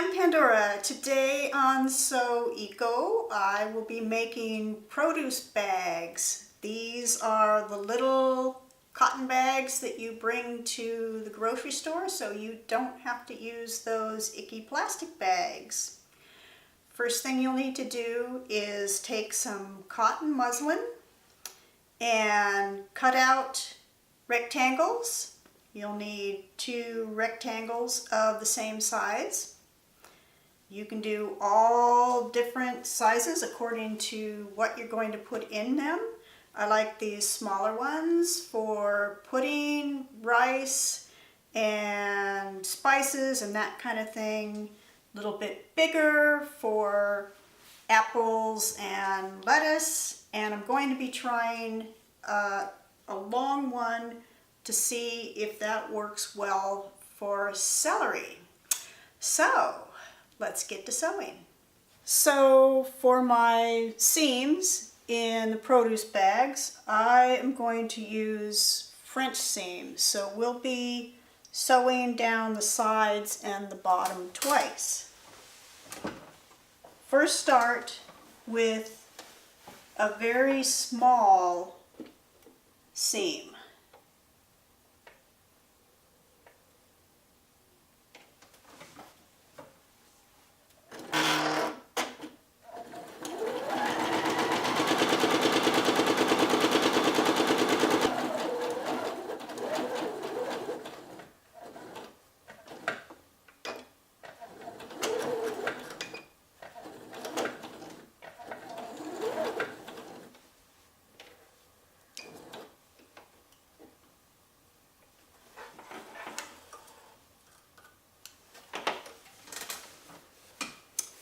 I'm Pandora. Today on Sew Eco, I will be making produce bags. These are the little cotton bags that you bring to the grocery store so you don't have to use those icky plastic bags. First thing you'll need to do is take some cotton muslin and cut out rectangles. You'll need 2 rectangles of the same size. You can do all different sizes according to what you're going to put in them. I like these smaller ones for pudding, rice, and spices and that kind of thing. A little bit bigger for apples and lettuce. And I'm going to be trying a long one to see if that works well for celery. So let's get to sewing. So for my seams in the produce bags, I am going to use French seams. So we'll be sewing down the sides and the bottom twice. First start with a very small seam.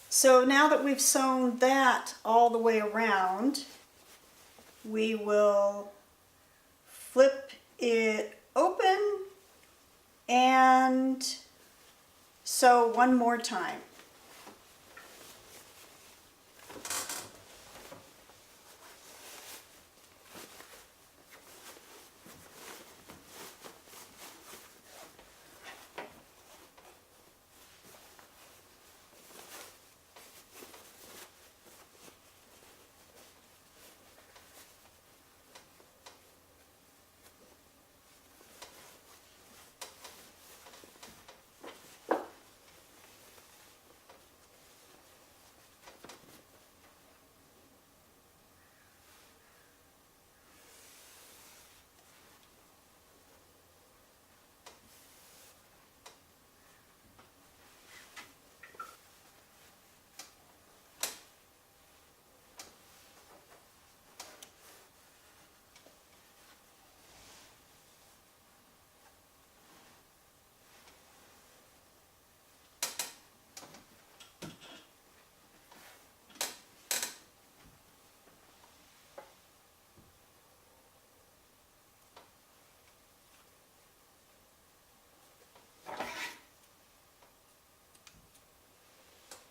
So now that we've sewn that all the way around, we will flip it open and sew one more time.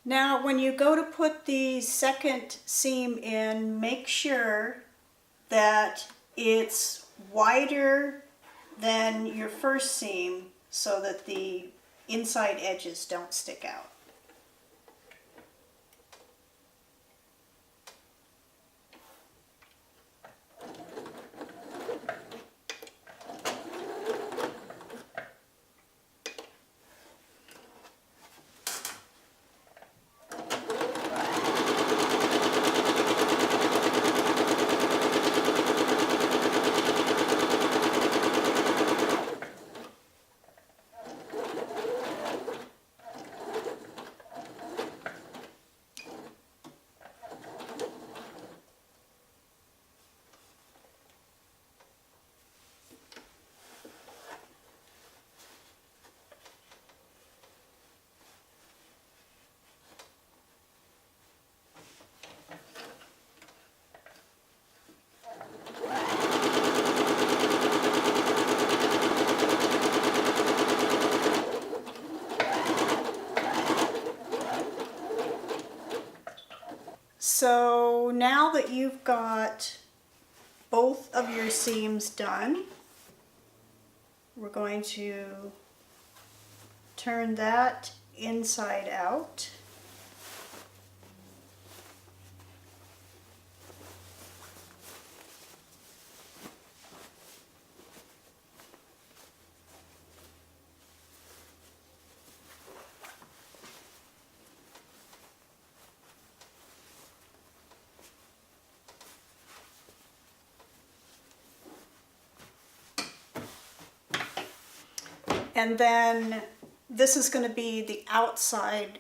Now when you go to put the second seam in, make sure that it's wider than your first seam so that the inside edges don't stick out. So now that you've got both of your seams done, we're going to turn that inside out. And then this is going to be the outside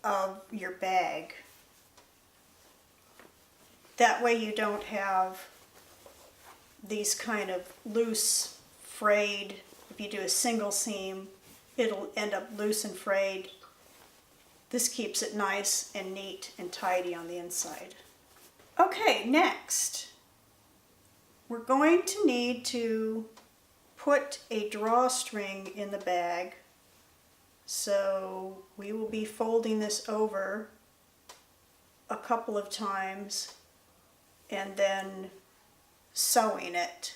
of your bag. That way you don't have these kind of loose, frayed. If you do a single seam, it'll end up loose and frayed. This keeps it nice and neat and tidy on the inside. Okay, next, we're going to need to put a drawstring in the bag. So we will be folding this over a couple of times and then sewing it.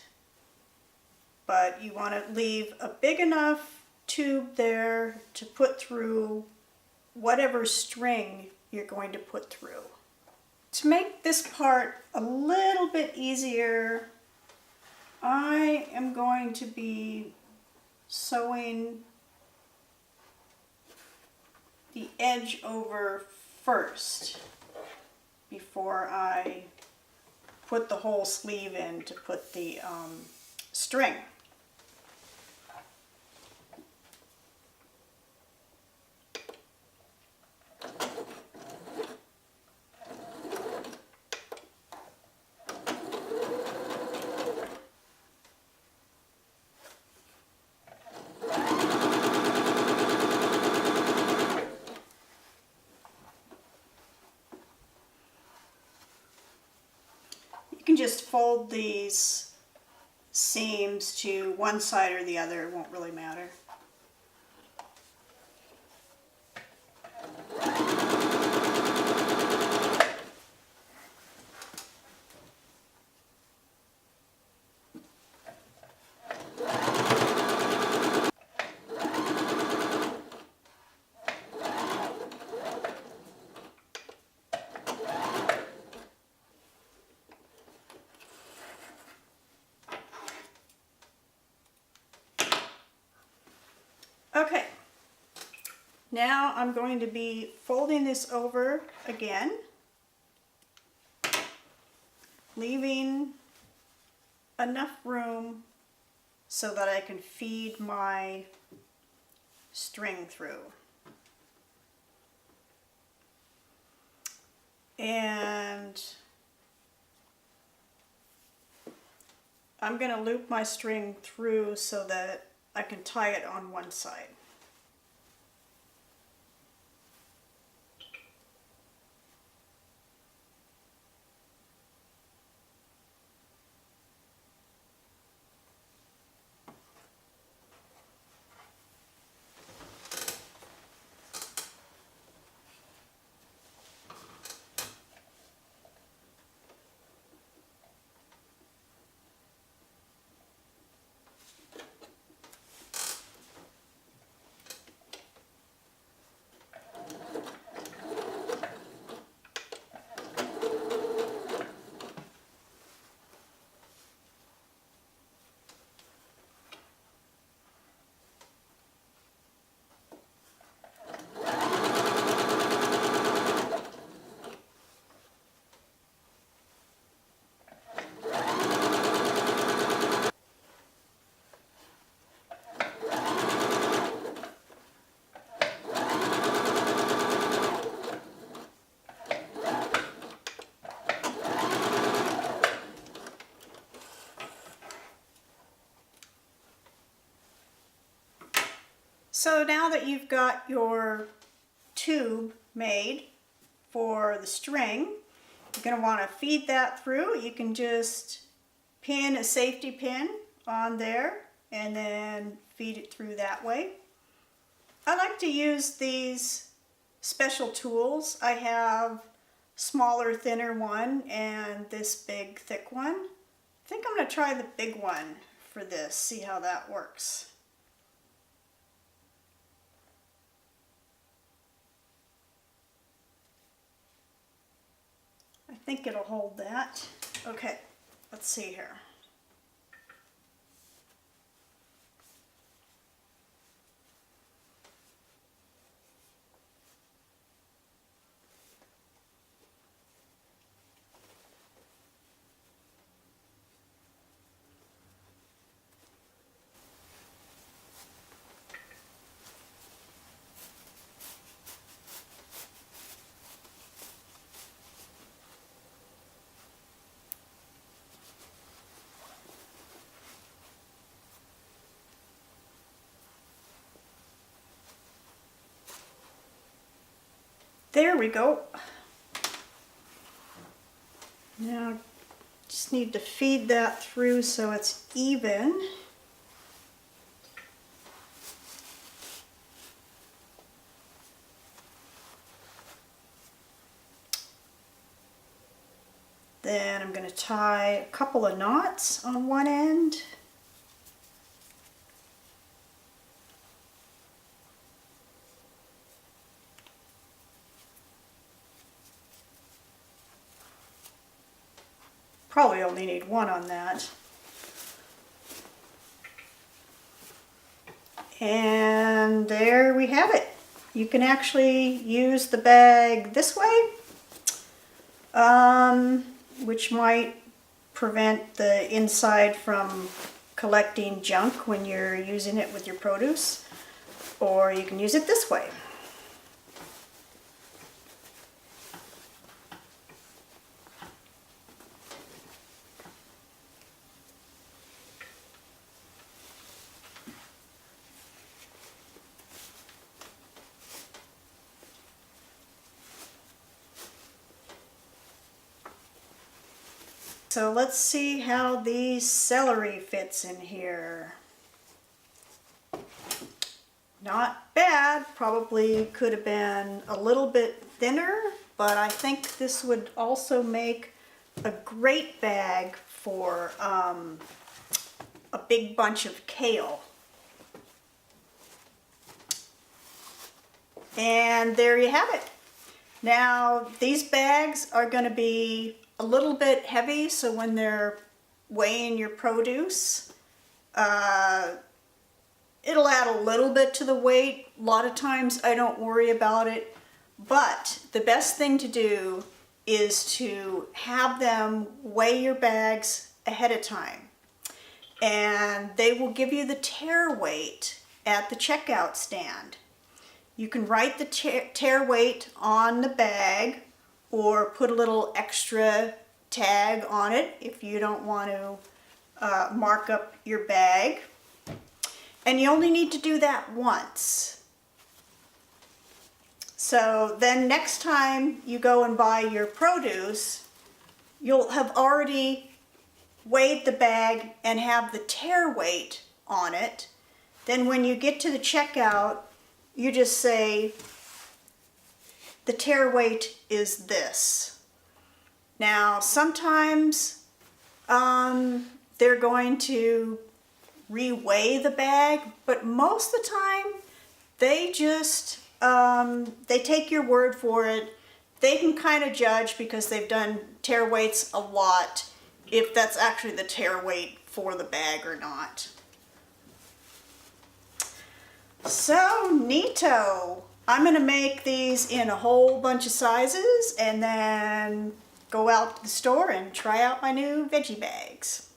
But you want to leave a big enough tube there to put through whatever string you're going to put through. To make this part a little bit easier, I am going to be sewing the edge over first before I put the whole sleeve in to put the string. You can just fold these seams to one side or the other, it won't really matter. Okay, now I'm going to be folding this over again, leaving enough room so that I can feed my string through. And I'm going to loop my string through so that I can tie it on one side. So now that you've got your tube made for the string, you're going to want to feed that through. You can just pin a safety pin on there and then feed it through that way. I like to use these special tools. I have smaller, thinner one and this big, thick one. I think I'm going to try the big one for this, see how that works. think it'll hold that. Okay, let's see here. There we go. Now, just need to feed that through so it's even. Then I'm going to tie a couple of knots on one end. Probably only need one on that. And there we have it. You can actually use the bag this way, which might prevent the inside from collecting junk when you're using it with your produce, or you can use it this way. So let's see how the celery fits in here. Not bad, probably could have been a little bit thinner, but I think this would also make a great bag for a big bunch of kale. And there you have it. Now these bags are going to be a little bit heavy, so when they're weighing your produce, it'll add a little bit to the weight. A lot of times I don't worry about it, but the best thing to do is to have them weigh your bags ahead of time. And they will give you the tare weight at the checkout stand. You can write the tare weight on the bag or put a little extra tag on it if you don't want to mark up your bag. And you only need to do that once. So then next time you go and buy your produce, you'll have already weighed the bag and have the tare weight on it. Then when you get to the checkout, you just say, the tare weight is this. Now, sometimes they're going to reweigh the bag, but most of the time they just, they take your word for it. They can kind of judge, because they've done tare weights a lot, if that's actually the tare weight for the bag or not. So, neato. I'm going to make these in a whole bunch of sizes and then go out to the store and try out my new veggie bags.